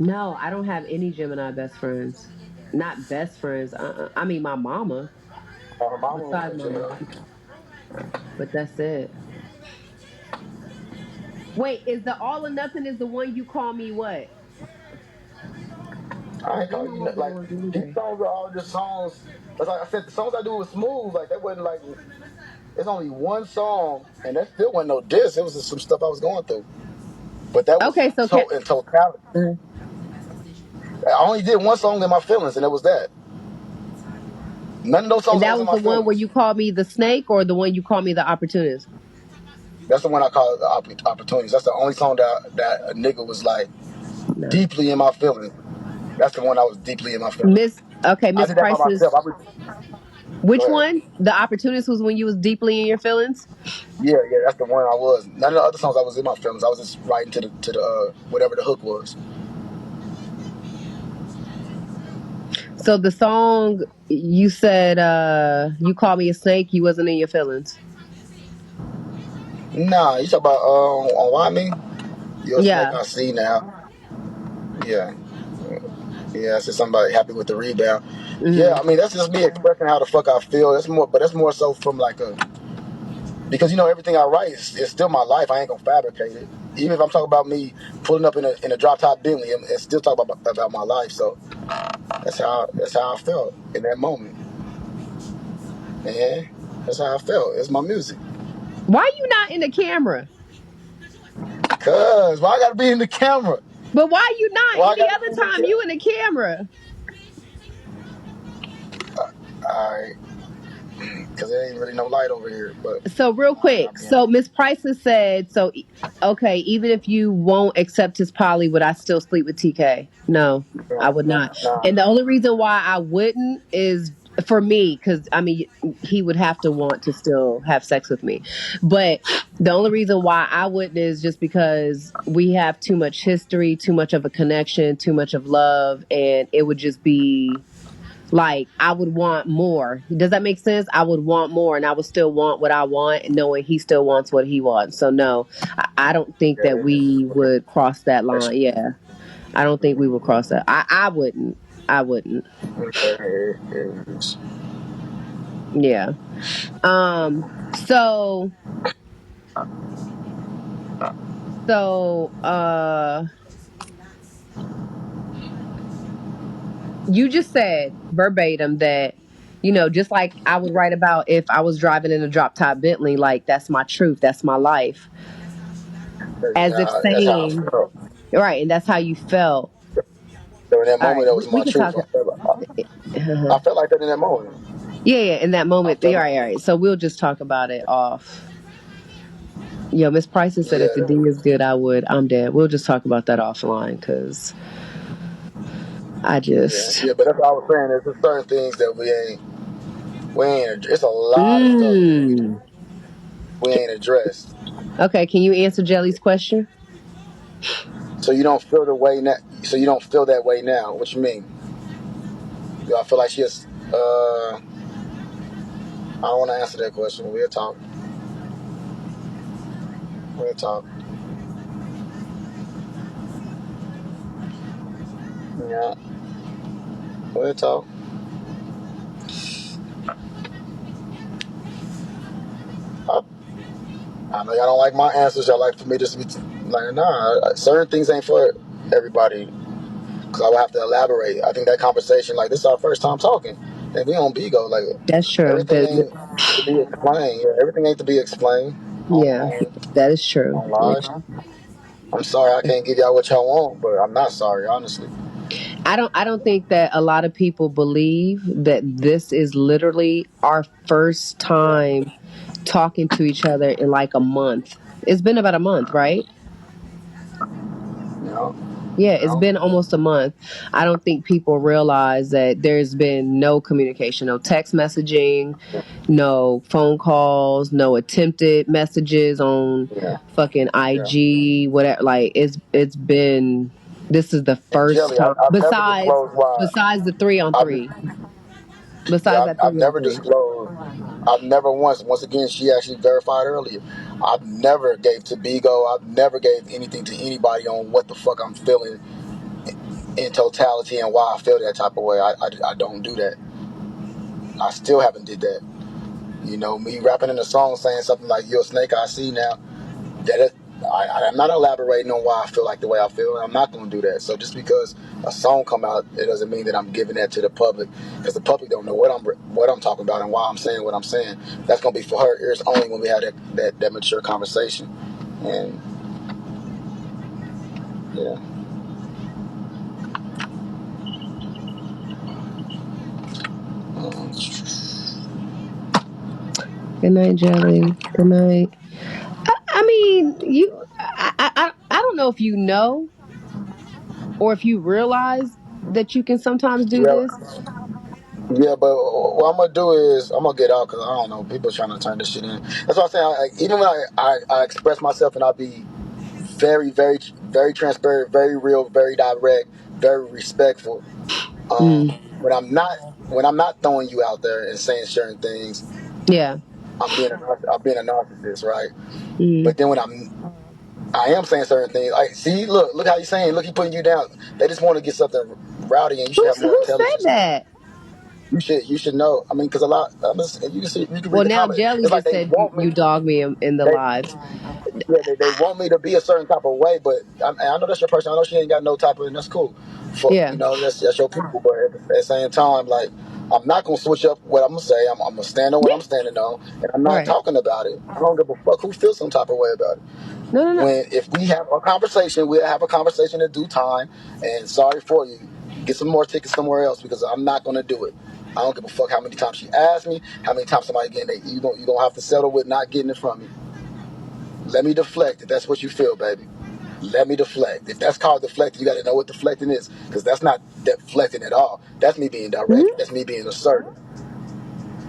No, I don't have any Gemini best friends. Not best friends. I mean, my mama, Her mama was besides a my Gemini. mom, but that's it. Wait, is the all or nothing is the one you call me what? I ain't Ain't call my you mom like on these Tuesday. songs are all just songs. That's like I said, the songs I do was smooth. Like that wasn't like it's only one song, and that still wasn't no diss. It was just some stuff I was going through. But that was Okay, so can in totality. uh, I only did one song in my feelings, and it was that. None of those and songs I that was in was my the one where feelings. you called me the snake, or the one you called me the opportunist? That's the one I call the opportunities. That's the only song that a nigga was like No. deeply in my feelings. That's the one I was deeply in my feelings. Miss. Okay, I Miss did that by myself. Price's. Go Which ahead. one? The opportunist was when you was deeply in your feelings. Yeah, yeah, that's the one I was. None of the other songs I was in my feelings. I was just writing to the whatever the hook was. So the song you said, you called me a snake. You wasn't in your feelings. Nah, you talk about on Why Me? You're a snake Yeah. I see now. Yeah. Yeah, I said somebody happy with the rebound. Yeah, Hmm. I mean that's just me expressing how the fuck I feel. That's more, but that's more so from like a because everything I write is still my life. I ain't gonna fabricate it. Even if I'm talking about me pulling up in a drop top Bentley, and still talk about my life. So that's how I felt in that moment. Man, that's how I felt. It's my music. Why you not in the camera? Cause why I gotta be in the camera? But why you not? Why I Any gotta be in the other time you camera? in the camera? Alright, cause there ain't really no light over here. But So real I'll quick, be in so Miss Price has said, so okay, even if you won't accept his poly, would I still sleep with TK? No, I would not. nah. And the only reason why I wouldn't is for me, because I mean, he would have to want to still have sex with me. But the only reason why I wouldn't is just because we have too much history, too much of a connection, too much of love, and it would just be like I would want more. Does that make sense? I would want more, and I would still want what I want, knowing he still wants what he wants. So no, I don't think that we would cross that line. Yeah, I don't think we would cross that. I wouldn't. I wouldn't. Yeah. So so you just said verbatim that just like I would write about if I was driving in a drop top Bentley, like that's my truth, that's my life, as if That's how I saying felt. right, and that's how you felt. So in that All right, moment, that was we my can truth. talk. I felt like that in that moment. Yeah, yeah. In that I moment, all felt right, all right. So we'll just talk about it off. Yo, Miss Price said if the D yeah, is good, I would. I'm dead. We'll just talk about that offline because I yeah, just. yeah. But that's what I was saying. There's just certain things that we ain't. It's a lot of stuff that Mm. we ain't addressed. Okay, can you answer Jelly's question? So you don't feel the way now. So you don't feel that way now. What you mean? Do I feel like she is? I don't want to answer that question. We'll talk. We'll talk. Yeah, we'll talk. I, I know y'all don't like my answers. Y'all like for me just to be like, nah. Certain things ain't for everybody. Cause I would have to elaborate. I think that conversation, like this is our first time talking, and we on Bigo, like That's true. everything ain't to be explained. Yeah, everything ain't to be explained Yeah, that is true. on Yeah. live. I'm sorry I can't give y'all what y'all want, but I'm not sorry, honestly. I don't think that a lot of people believe that this is literally our first time talking to each other in like a month. It's been about a month, right? You know, Yeah, you it's know. been almost a month. I don't think people realize that there's been no communication, no text messaging, no phone calls, no attempted messages on Yeah, fucking yeah. IG, whatever. Like it's been this is the And first Jelly, time I've never besides disclosed why. besides the 3 on I've, 3. yeah, Besides that I've 3 on never 3. disclosed. I've never once again, she actually verified earlier. I've never gave to Bigo. I've never gave anything to anybody on what the fuck I'm feeling in totality and why I feel that type of way. I don't do that. I still haven't did that. You know, me rapping in a song saying something like "You're a snake, I see now." I'm not elaborating on why I feel like the way I feel, and I'm not going to do that. So just because a song come out, it doesn't mean that I'm giving that to the public, because the public don't know what I'm talking about and why I'm saying what I'm saying. That's going to be for her ears only when we have that mature conversation. And yeah. Good night, Jelly. Good night. I mean, I don't know if you know or if you realize that you can sometimes do Yeah, this. yeah, but what I'm gonna do is I'm gonna get out because I don't know, people trying to turn this shit in. That's what I'm saying. Even when I express myself and I'll be very, very, very transparent, very real, very direct, very respectful. Um, Mm, when I'm not when I'm not throwing you out there and saying certain things, yeah. I'm being a narcissist, right? Mm. But then when I am saying certain things, like see, look how he's saying, look, he putting you down. They just want to get something rowdy, and you should have more Who said intelligence. that? You should know. I mean, because a lot. You can see, you can read Well, the now comment. Jelly It's like just they said want me. you dog me in the They lives. Yeah, they want me to be a certain type of way, but I know that's your person. I know she ain't got no type of, and that's cool. For Yeah. that's your people. But at the same time, like I'm not gonna switch up what I'm gonna say. I'm gonna stand on what Yeah. I'm standing on, and I'm not Right. talking about it. I don't give a fuck who feels some type of way about it. No, no, no. When if we have a conversation, we'll have a conversation in due time. And sorry for you. Get some more tickets somewhere else because I'm not gonna do it. I don't give a fuck how many times she asked me, how many times somebody getting it. You gonna have to settle with not getting it from me. Let me deflect if that's what you feel, baby. Let me deflect. If that's called deflecting, you got to know what deflecting is, because that's not deflecting at all. That's me being direct. Mhm. That's me being assertive.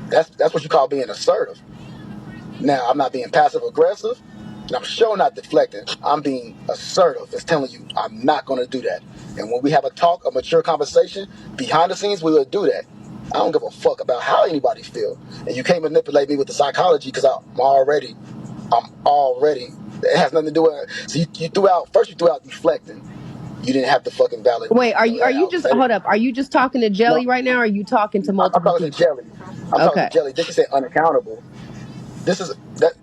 That's what you call being assertive. Now, I'm not being passive aggressive, and I'm sure not deflecting. I'm being assertive. It's telling you I'm not going to do that. And when we have a talk, a mature conversation, behind the scenes, we will do that. I don't give a fuck about how anybody feel. And you can't manipulate me with the psychology because I'm already. It has nothing to do with it. So you threw out, first you threw out deflecting. You didn't have to fucking validate, Wait, are that you out. just hold up? Are you just talking to Jelly No, right now or are you talking to I'm multiple talking to people? Jelly. I'm talking to Okay. Jelly. Then she said unaccountable. This is that.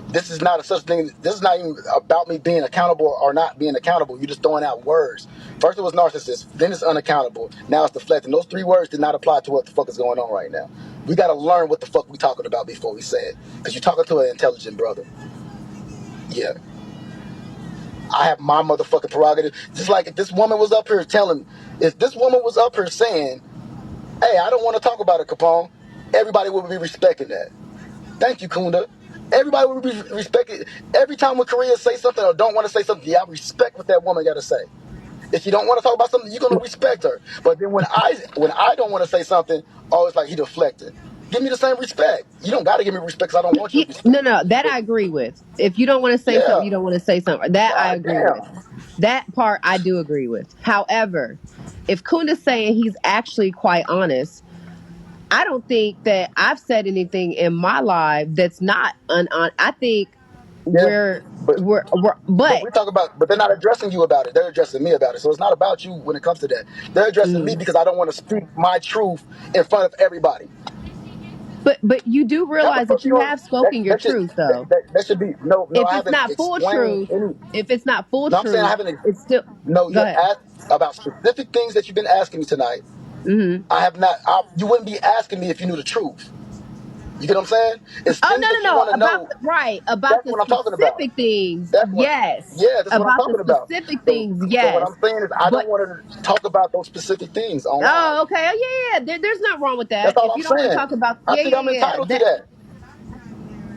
This is not a such thing. This is not even about me being accountable or not being accountable. You're just throwing out words. First it was narcissist, then it's unaccountable. Now it's deflecting. Those three words did not apply to what the fuck is going on right now. We got to learn what the fuck we talking about before we say it. Because you're talking to an intelligent brother. Yeah. I have my motherfucking prerogative. Just like if this woman was up here if this woman was up here saying, hey, I don't want to talk about it, Capone, everybody would be respecting that. Thank you, Kunda. Everybody would be respecting. Every time when Korea say something or don't want to say something, yeah, I respect what that woman got to say. If she don't want to talk about something, you're gonna respect her. But then when I don't want to say something, oh, it's like he deflected. Give me the same respect. You don't got to give me respect because I don't want your Yeah, respect. no, no, that I agree with. If you don't want to say something, Yeah. you don't want to say something. That I God agree with. damn. That part I do agree with. However, if Kunda's saying he's actually quite honest, I don't think that I've said anything in my life that's not I think Yeah. But but we talk about, but they're not addressing you about it. They're addressing me about it. So it's not about you when it comes to that. They're addressing me mm, because I don't want to speak my truth in front of everybody. but you do How the realize fuck that you you don't? have spoken your That should truth though. that should be no, no. If I it's haven't not full explained truth, any. if it's not full No, I'm saying I truth, haven't. it's still No, go you ahead. asked about specific things that you've been asking me tonight. Hmm. I have not. You wouldn't be asking me if you knew the truth. You get what I'm saying? It's Oh things no that no you no want to about know. right about That's the what I'm talking about. specific things, That's what. yes. Yeah, that's what I'm About the talking about. specific So, things, so what yes. I'm saying is, I But don't want to talk about those specific things on live. oh, okay. Oh, yeah, yeah. There's nothing wrong with That's that. all If I'm you don't want to saying. talk about, I yeah, think yeah, I'm yeah. entitled to That that.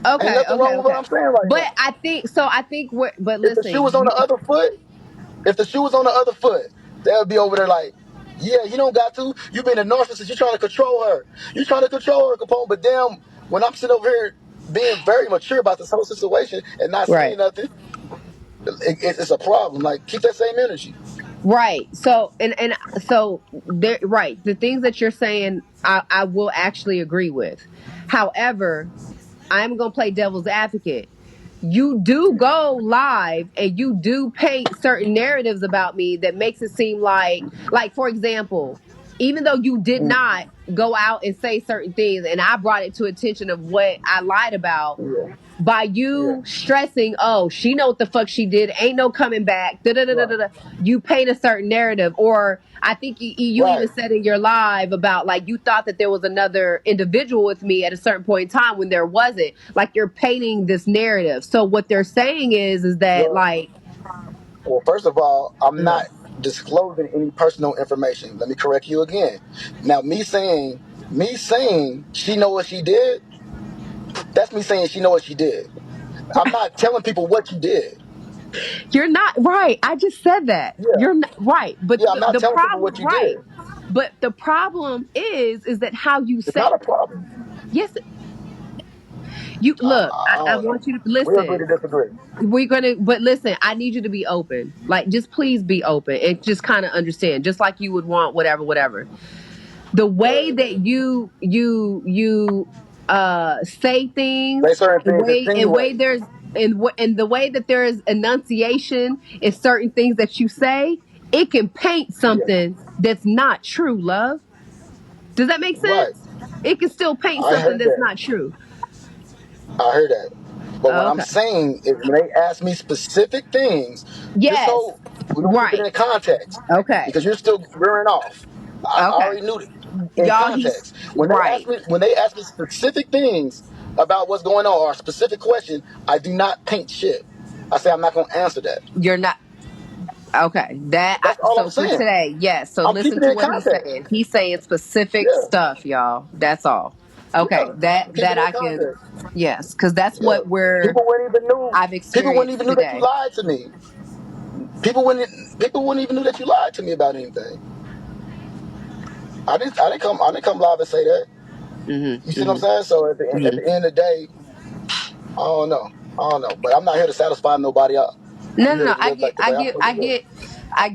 Ain't okay, nothing wrong okay, with what okay. I'm saying right But now. I think so. I think what. But If the shoe was listen, on the other foot, if the shoe was on the other foot, they'll be over there like, yeah, you don't got to. You being a narcissist, you trying to control her. You trying to control her, Capone. But damn, when I'm sitting over here being very mature about this whole situation and not saying right, nothing, it's a problem. Like, keep that same energy. right. So and so there, right. The things that you're saying, I will actually agree with. However, I'm gonna play devil's advocate. you do go live and you do paint certain narratives about me that makes it seem like for example, even though you did Mm, not go out and say certain things and I brought it to attention of what I lied about, yeah, by yeah, you stressing, oh, she know what the fuck she did, ain't no coming back, da da da da right, da. You paint a certain narrative, or I think you right. even said in your live about like you thought that there was another individual with me at a certain point in time when there wasn't. Like you're painting this narrative. So what they're saying is that Well, like, well, first of all, I'm uh, not disclosing any personal information. Let me correct you again. Now, me saying she know what she did, that's me saying she know what she did. I'm not telling people what you did. you're not right. I just said that Yeah, you're not right, but yeah, I'm not the telling people problem, what you right? did. But the problem is that how you It's say. not a problem. Yes, you look. I I don't know. want you to We agree to listen. disagree. We're gonna, but listen, I need you to be open. Like, just please be open and just kind of understand, just like you would want whatever, whatever. The Go way ahead. that you say Say things, certain and things, way insinuate. there's and the way that there is enunciation in certain things that you say, it can paint Yeah, something that's not true. Love, does that make right. sense? It can still paint I something heard that's that. not true. I heard that. But what I'm Okay. saying is when they ask me specific things, just Yes. so we don't keep it Right. in context, Okay. because you're still rearing off. I Okay. already knew it in Y'all, he's context. right. When they ask me specific things about what's going on or a specific question, I do not paint shit. I say I'm not gonna answer that. You're not okay. That's all I'm So for saying. today, yes. So I'm listen keeping it to in what he's context. saying. He's saying specific Yeah, stuff, y'all. That's all. Okay. yeah. I'm That keeping it in I can. context. Yes, because that's Yeah. what we're People wouldn't even knew. I've People wouldn't experienced even knew that you today. lied to me. People wouldn't even knew that you lied to me about anything. I didn't come live and say that. You Mm-hmm. see what I'm Mm-hmm. saying? So at Mm-hmm. the end of the day, I don't know. I don't know. But I'm not here to satisfy nobody else. No, I'm no, here no. to live like the way I'm supposed to live.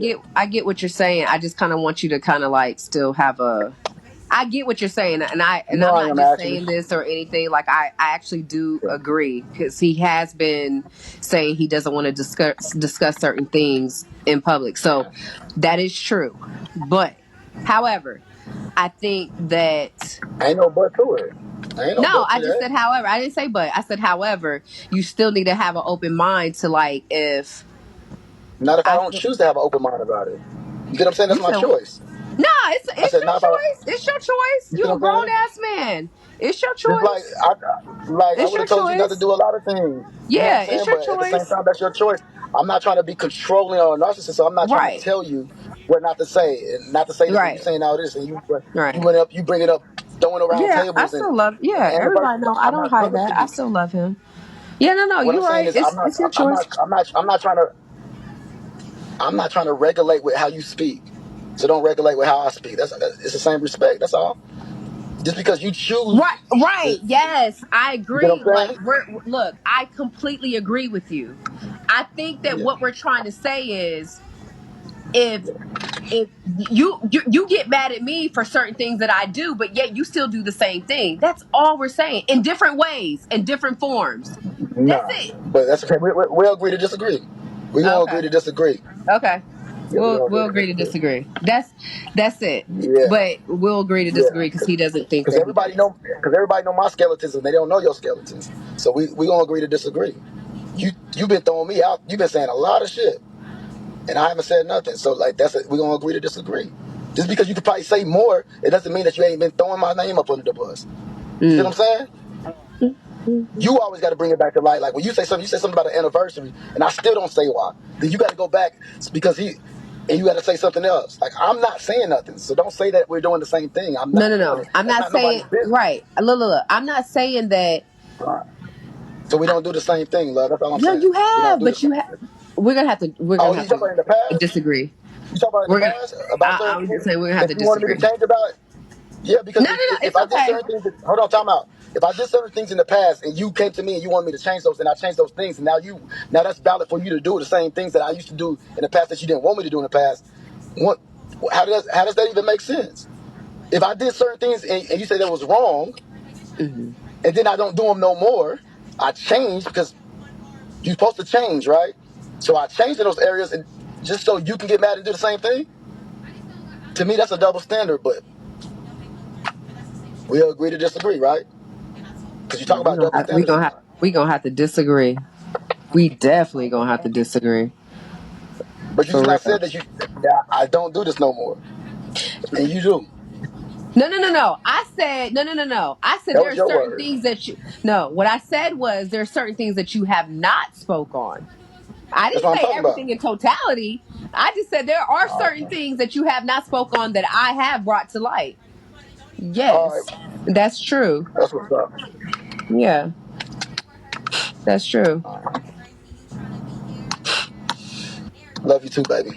Yeah. I get what you're saying. I just kind of want you to kind of like still have a. I get what you're saying, and You know I'm I not am just actually. saying this or anything. Like I actually do Yeah. agree because he has been saying he doesn't want to discuss certain things in public. So Yeah. that is true. But however, I think that Ain't no but to it. Ain't no no, but I to just that. said however. I didn't say but. I said however. You still need to have an open mind to like if Not if I I don't feel choose to have an open mind about it. You get what I'm saying? you That's my said choice. no, I it's said your not if I. choice. It's your choice. You see You what a I'm grown saying? ass man. It's your Just choice. I It's would your have told you not to choice. do a lot of things. You know what I'm Yeah, it's saying? your But at the same choice. time, that's your choice. I'm not trying to be controlling or a narcissist, so I'm not trying to Right. tell you what not to say and not to say this, and you Right. saying all this, and Right. you bring it up, throwing around Yeah, I tables still love. Yeah, and the everybody person. know. I I'm don't not hide coming that. for I you. still love him. Yeah, no, no, What I'm you're saying right. is, It's your choice. I'm not trying to regulate with how you speak. So don't regulate with how I speak. It's the same respect. That's all. Just because you choose, Right. to, Right. Yes, I you get what agree. I'm Like saying? we're look, I completely agree with you. I think that Yeah. what we're trying to say is if you get mad at me for certain things that I do, but yet you still do the same thing. That's all we're saying in different ways, in different forms. That's Nah, it. but that's okay. We'll agree to disagree. We're gonna agree Okay. to disagree. Okay. Yeah, we're gonna We'll agree to agree to disagree. disagree. That's it. Yeah, But we'll agree to yeah. disagree because he doesn't think Because that he does. everybody know my skeletons and they don't know your skeletons. So we gonna agree to disagree. You've been throwing me out. You've been saying a lot of shit, and I haven't said nothing. So like that's it. We're gonna agree to disagree. Just because you could probably say more, it doesn't mean that you ain't been throwing my name up under the bus. You see what I'm Mm. saying? You always got to bring it back to light. Like when you say something about an anniversary, and I still don't say why. Then you got to go back because and you got to say something else. Like I'm not saying nothing, so don't say that we're doing the same thing. I'm No, not no, doing no. it. I'm That's not not nobody's saying business. right. Look. I'm not saying that. Right. So we don't do the same thing, love. That's all I'm No, saying. you We don't have, do the but same you have. thing. We're Oh, gonna you have talking to about in the past? disagree. You talking about in the We're gonna. past about certain I'm just things saying we're gonna have that to you wanted me to disagree. change about? Yeah, because No, no, no. if It's I did okay. certain things, hold on, time out. If I did certain things in the past and you came to me and you wanted me to change those, and I changed those things, and now that's valid for you to do the same things that I used to do in the past that you didn't want me to do in the past. What? How does that even make sense? If I did certain things and you say that was wrong, Hmm. and then I don't do them no more, I changed because You're supposed to change, right? So I changed in those areas, and just so you can get mad and do the same thing. To me, that's a double standard. But we'll agree to disagree, right? Because you talk about double standards a lot. We gonna have to disagree. We definitely gonna have to disagree. But you For just not real. said that I don't do this no more, and you do. No. I said no. I said That there was are your certain word. things that you. No, what I said was there are certain things that you have not spoke on. I That's didn't what I'm say talking about. everything in totality. I just said there are certain things that you have not spoke on that I have brought to light. All Yes, right, that's true. that's what's up. Yeah, that's true. Love you too, baby.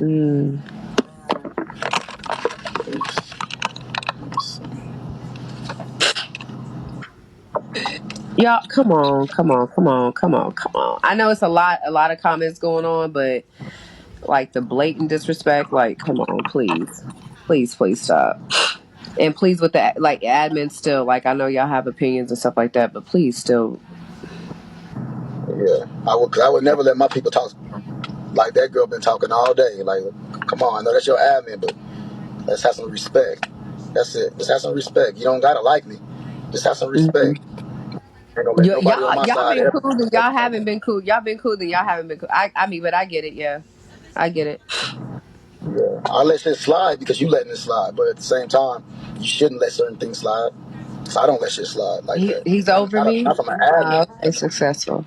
Mm. Y'all, come on. I know it's a lot of comments going on, but like the blatant disrespect, like, come on, please stop. And please with that, like, admin still, like, I know y'all have opinions and stuff like that, but please still. Yeah, I would never let my people talk like that girl been talking all day. Like, come on, I know that's your admin, but let's have some respect. That's it. Just have some respect. You don't gotta like me. Just have some Mhm. respect. Ain't gonna let nobody on my Y'all side been ever cool, then disrespect y'all me like haven't that. been cool. Y'all been cool, then y'all haven't been cool. I mean, but I get it. Yeah, I get it. Yeah, I let shit slide because you letting it slide, but at the same time, you shouldn't let certain things slide. So I don't let shit slide like that. He's over me. Not from an Oh, admin. okay, successful.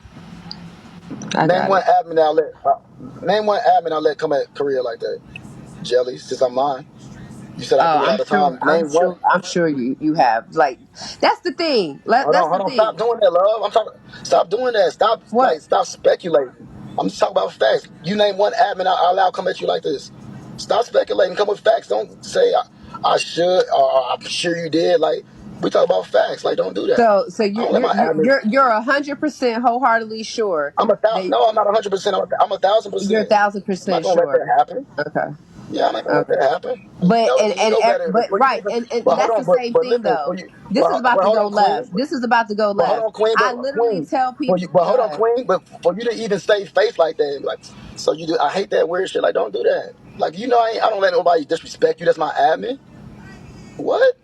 I Name got one it. admin I let. Name one admin I let come at career like that. Jelly, since I'm mine. You said I Oh, do it all the time. Name one. I'm sure you have. Like, that's the thing. That's the Hold on. Stop thing. doing that, love. I'm talking. Stop doing that. What? Stop speculating. I'm just talking about facts. You name one admin I allow come at you like this. Stop speculating. Come with facts. Don't say I should or I'm sure you did. Like we talk about facts. Like don't do that. So I don't let my admins. you're 100% wholeheartedly sure I'm a thousand. that No, I'm not 100%. I'm a you're 1,000%. I'm not 1,000% gonna let that sure. happen. Okay. Yeah, I'm not gonna let Okay. that happen. But You know better. but Before you right, even. and But hold that's the on. same But thing listen. though. This is about But to hold go on, Queen. left. This is about to go But hold left. on, Queen. I literally tell people. But Go hold on, ahead. Queen. But for you to even say faith like that, like, so you do. I hate that weird shit. Like, don't do that. Like, you know, I don't let nobody disrespect you. That's my admin. What?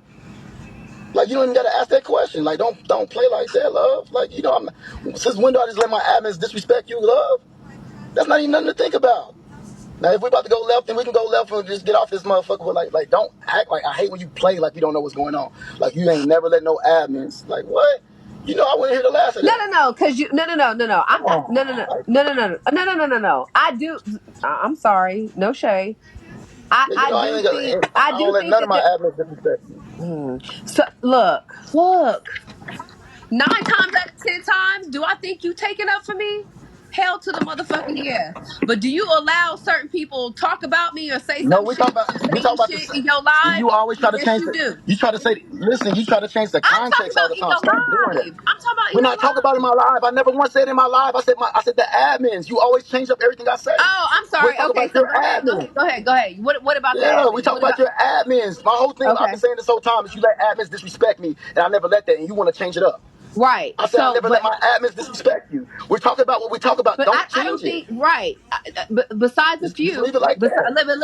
Like, you don't even gotta ask that question. Like, don't play like that, love. Like, you know, since when do I just let my admins disrespect you, love? That's not even nothing to think about. Now, if we're about to go left, then we can go left and just get off this motherfucker. But like, don't act like I hate when you play like you don't know what's going on. Like you ain't never let no admins. Like what? You know, I wouldn't hear the last of that. No, because you no. I'm Come not. on. Like, No. I do. I'm sorry. No shade. yeah, you know, I I do don't let think none of that my admins disrespect me. So look. 9 times out of 10 times, do I think you taking up for me? Hell to the motherfucking yeah. But do you allow certain people talk about me or say No, some shit, we say talk some about shit this. in your See, live? you always try to Yes, change you the. do. You try to say, listen. You try to change the I'm talking context all about the in time. your Stop doing that. live. I'm talking about in When your I talk about in live. my live, I never once said in my live. I said the admins. You always change up everything I say. Oh, I'm We're sorry. talking Okay, about so your admin. go ahead. What about the Yeah, we admin? talk What about about your admins. My whole thing, I've been okay. saying this whole time, is you let admins disrespect me, and I never let that, and you want to change it up. Right. I said I So never let my admins disrespect you. We're talking about what we talk about. but Don't I change don't it. think right. Besides a Just few, leave it like that.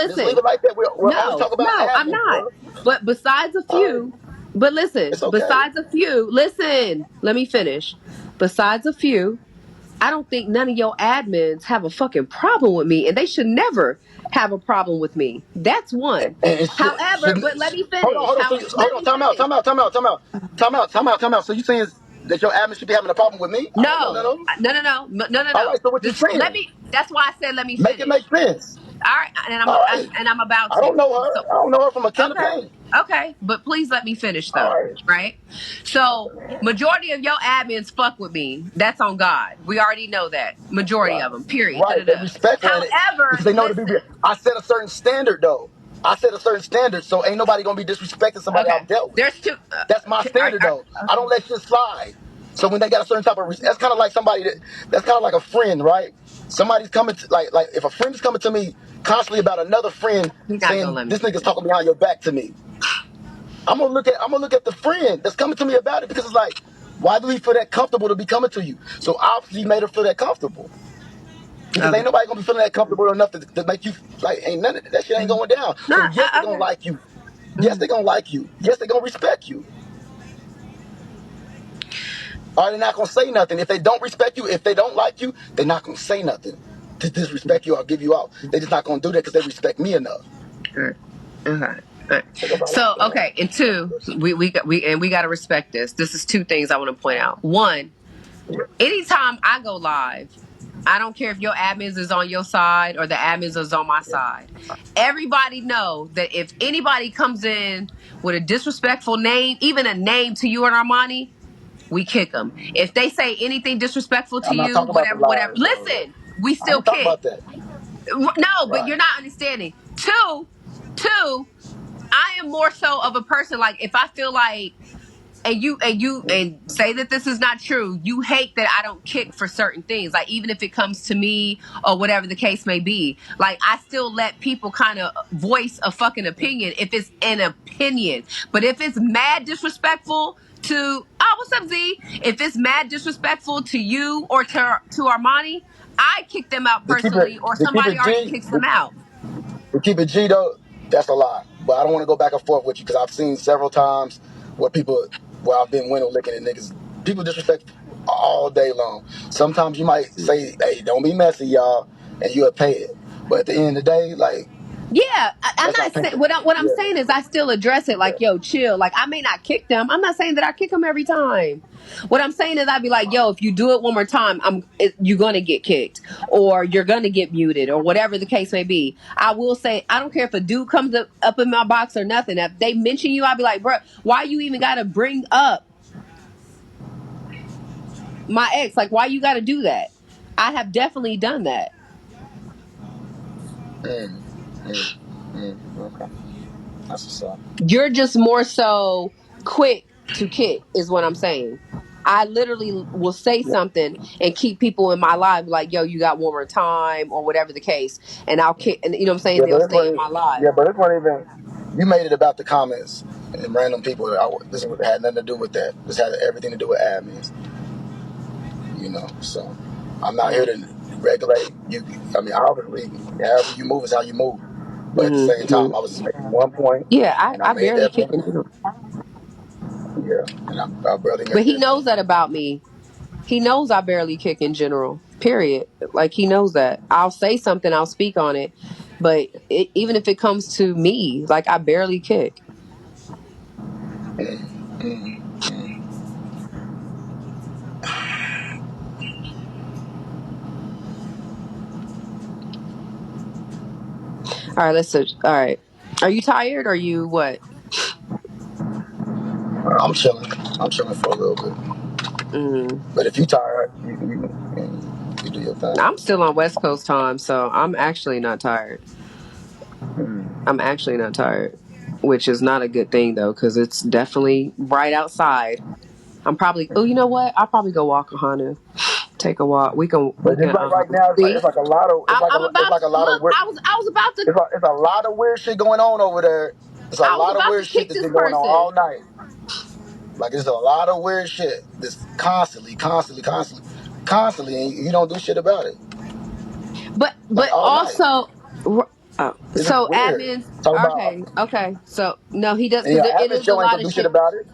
Just leave listen. it like that. We'll only talk about No, I'm admins, not. bro. But besides a All right, few, but listen, it's okay. besides a few, listen, let me finish. Besides a few, I don't think none of your admins have a fucking problem with me, and they should never have a problem with me. That's one. And However, shouldn't. but let me finish. Hold on. So Let hold on. me finish. Time out. So you saying that your admin should be having a problem with me? I ain't No, no. All no. right. So what you Just let saying? me. That's why I said let me Make it make finish. sense. All right, All right. and I'm about I to. don't know her. So I don't know her from a can of okay. paint. Okay. But please let me finish All though. right. Right? So majority of your admins fuck with me. That's on God. We already know that. Majority Right. of them. Period. Right. They're Da-da-da. respectful in it However, because they know to be real. listen. I set a certain standard though. I set a certain standard, so ain't nobody gonna be disrespecting somebody Okay. I've dealt with. There's two. That's my standard though. I Okay. don't let shit slide. So when they got a certain type of, that's kind of like somebody that's kind of like a friend, right? Somebody's coming to like if a friend is coming to me constantly about another friend You're not gonna saying let me this nigga's finish. talking behind your back to me. I'm gonna look at the friend that's coming to me about it, because it's like, why do we feel that comfortable to be coming to you? So obviously you made her feel that comfortable. Because Okay. ain't nobody gonna be feeling that comfortable enough to make you like, ain't none of that shit ain't going down. No, So yes, they gonna okay. like you. Yes, they gonna like you. Yes, they gonna respect you. Or they not gonna say nothing. If they don't respect you, if they don't like you, they're not gonna say nothing to disrespect you or give you out. They just not gonna do that because they respect me enough. Alright. Okay. Alright. So okay, and two, we got to respect this. This is two things I want to point out. One, anytime I go live, I don't care if your admins is on your side or the admins is on my side. Everybody know that if anybody comes in with a disrespectful name, even a name to you and Armani, we kick them. If they say anything disrespectful to I'm not you, talking about the whatever, lies, though. listen, we I still ain't talking kick. about that. No, but Right. you're not understanding. Two, I am more so of a person, like if I feel like, and say that this is not true, you hate that I don't kick for certain things, like even if it comes to me or whatever the case may be, like I still let people kind of voice a fucking opinion if it's an opinion. But if it's mad disrespectful to, what's up, Z, if it's mad disrespectful to you or to Armani, I kick them out To keep it, personally, or to keep somebody it already G, kicks them out. to keep it G though, that's a lie. But I don't want to go back and forth with you, because I've seen several times where I've been window licking at niggas. People disrespect all day long. Sometimes you might say, "Hey, don't be messy, y'all," and you'll pay it. But at the end of the day, like, Yeah, I'm that's not not saying paying. what I'm Yeah, saying is I still address it like, yo, chill. Like I may not kick them. I'm not saying that I kick them every time. What I'm saying is I'd be like, yo, if you do it one more time, you're gonna get kicked or you're gonna get muted or whatever the case may be. I will say I don't care if a dude comes up in my box or nothing. If they mention you, I'll be like, bro, why you even gotta bring up my ex? Like, why you gotta do that? I have definitely done that. Okay, that's what's up. You're just more so quick to kick, is what I'm saying. I literally will say something and keep people in my life like, yo, you got one more time or whatever the case. And I'll kick, and you know what I'm saying? Yeah, They'll stay in my life. but this one even, you made it about the comments and random people. This had nothing to do with that. This had everything to do with admins. So I'm not here to regulate you. I mean, obviously, however you move is how you move. But at the same time, I was just making one point, Yeah, and I I made barely that kick point. in general. Yeah, and I barely But made he that knows point. that about me. He knows I barely kick in general, period. Like, he knows that. I'll say something, I'll speak on it. But even if it comes to me, like, I barely kick. All right, all right. Are you tired or you what? I'm chilling. I'm chilling for a little bit. But if you tired, you do your thing. I'm still on West Coast time, so I'm actually not tired. I'm actually not tired, which is not a good thing though, because it's definitely bright outside. I'm probably. Oh, you know what? I'll probably go walk a Hanu. Take a walk. We can. But just like right now, See. it's like a lot of I'm about to look. weird. I was about to. It's a lot of weird shit going on over there. It's a I was lot of about weird to shit kick that's this been going on all person. night. Like, it's a lot of weird shit that's constantly, and you don't do shit about it. But Like, all night. also, It's just so weird. admins. Talk about, Okay. So no, he does, and because your it admin is a show ain't lot gonna of do shit shit. about it.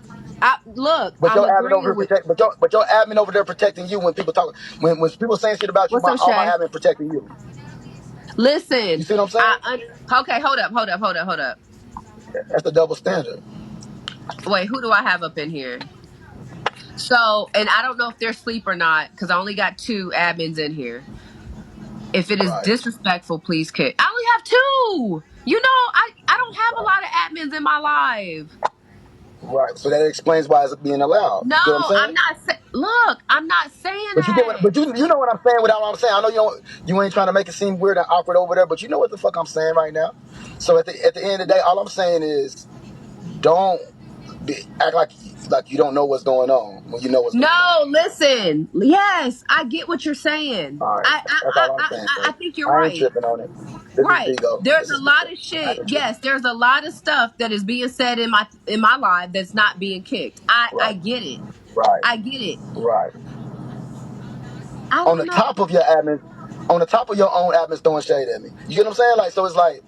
Look, But I'm your admin over agreeing here with. but your admin over there protecting you when people talk, when people saying shit about you. What's up, All my Shay? admin protecting you. You Listen, see what I'm saying? okay, hold up. That's the double standard. Wait, who do I have up in here? So, and I don't know if they're asleep or not, because I only got 2 admins in here. If it is Right. disrespectful, please kick. I only have 2. You know, I don't have a lot of admins in my life. Right. So that explains why it's being allowed. No, You get what I'm I'm saying? not. Look, I'm not saying But you get that. what? But you know what I'm saying without what I'm saying. I know you ain't trying to make it seem weird and awkward over there, but you know what the fuck I'm saying right now. So at the end of the day, all I'm saying is don't act like you don't know what's going on when you know what's going on. No, listen. Yes, I get what you're saying. All right, I I that's I all I'm I, saying. I I So think you're I ain't right. tripping on it. This is Right. Bigo. There's This a is lot Bigo. of I shit. ain't tripping. Yes, there's a lot of stuff that is being said in my life that's not being kicked. I Right, get it. right, I get it. right. I On don't the know. top of your admin, on the top of your own admins throwing shade at me. You get what I'm saying? Like, so it's like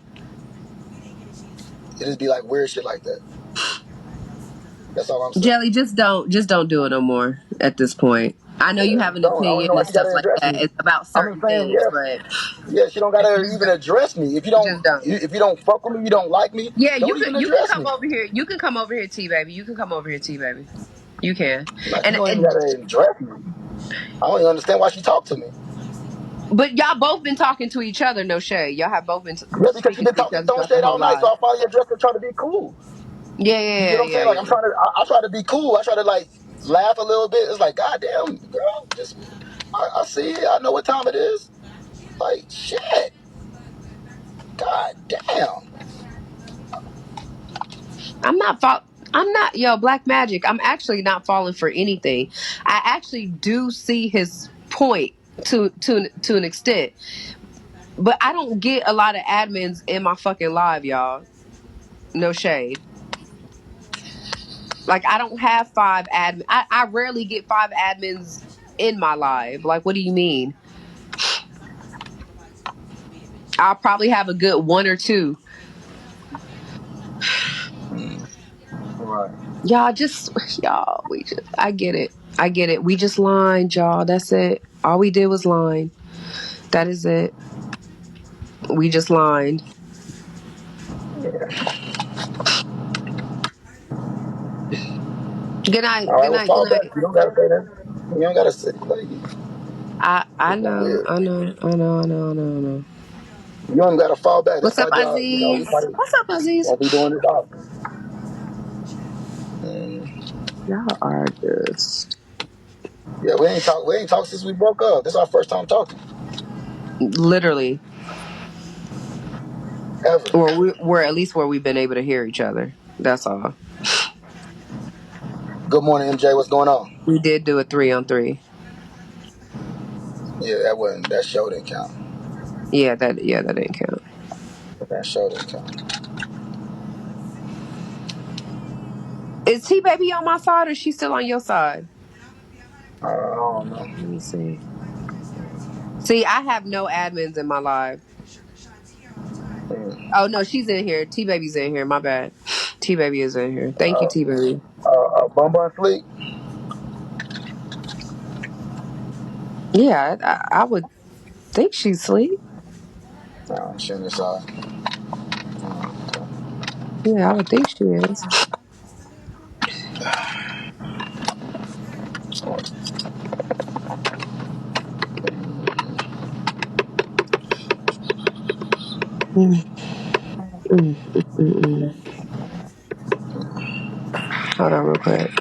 it just be like weird shit like that. That's all I'm saying. Jelly, just don't do it no more at this point. I know you Yeah, have an don't. I don't even opinion know why and she stuff gotta like address that. me. It's about I'm just certain saying, things, yeah, but yeah. She don't gotta just even don't. address me. Just don't. If you don't fuck with me, you don't like me. Yeah, Don't even you can address come me. over here. You can come over here, T baby. You can come over here, T baby. You can. Like you And don't even gotta address me. I don't even understand why she talked to me. but y'all both been talking to each other, no shade. Y'all have both been Yeah, because she speaking been to each talking, other throwing throughout the shade whole all night. So live. I finally addressed her, trying to be cool. Yeah, You get yeah, what I'm yeah, saying? Like yeah, I'm yeah. trying to, I try to be cool. I try to like laugh a little bit. It's like, goddamn, girl, just I see it. I know what time it is. Like shit. God damn. I'm not, yo, Black Magic. I'm actually not falling for anything. I actually do see his point to an extent, but I don't get a lot of admins in my fucking live, y'all. No shade. Like I don't have 5 admin. I rarely get 5 admins in my live. Like, what do you mean? I'll probably have a good 1 or 2. Right. Y'all, I get it. I get it. We just lined, y'all. That's it. All we did was line. That is it. We just lined. Yeah. Good night. All right. Good Well, night. Good fall back. night. You don't gotta say that. You don't gotta say like I it's so know. weird. I know. I know. I know. I know. I know. You don't gotta fall back. This What's up, probably our, we Aziz? probably What's up, Aziz? won't be doing this often. Y'all are just Yeah, we ain't talked since we broke up. This is our first time talking literally, ever. or we're at least where we've been able to hear each other. That's all. Good morning, MJ. What's going on? We did do a 3-on-3. Yeah, that show didn't count. Yeah, that didn't count. That show didn't count. Is T baby on my side or is she still on your side? I don't know. Let me see. See, I have no admins in my live. Oh no, she's in here. T baby's in here. My bad. T baby is in here. Thank you, T baby. Bumble and Fleet. Yeah, I would think she's asleep. No, she on this side. Yeah, I would think she is. Mm, mm, mm. Hold on, real quick.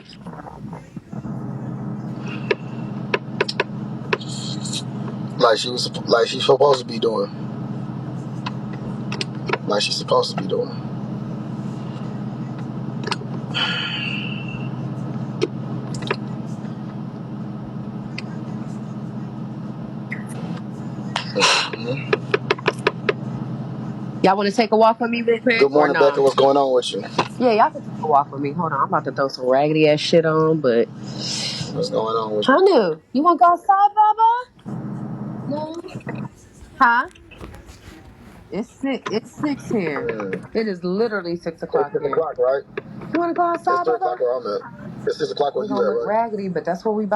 Like she's supposed to be doing. Like she's supposed to be doing. Y'all want to take a walk with me real quick Good or morning, Becca. no? What's going on with you? Yeah, y'all can take a walk with me. Hold on, I'm about to throw some raggedy ass shit on, but What's going on with you? Hanu, you want to go outside, Baba? No. Huh? It's 6 here. It is literally 6 o'clock It's 6 here. o'clock, right? You want to go It's outside, 3 o'clock Baba? where I'm at. It's 6 o'clock where We're you gonna at, look right? raggedy, but that's what we about.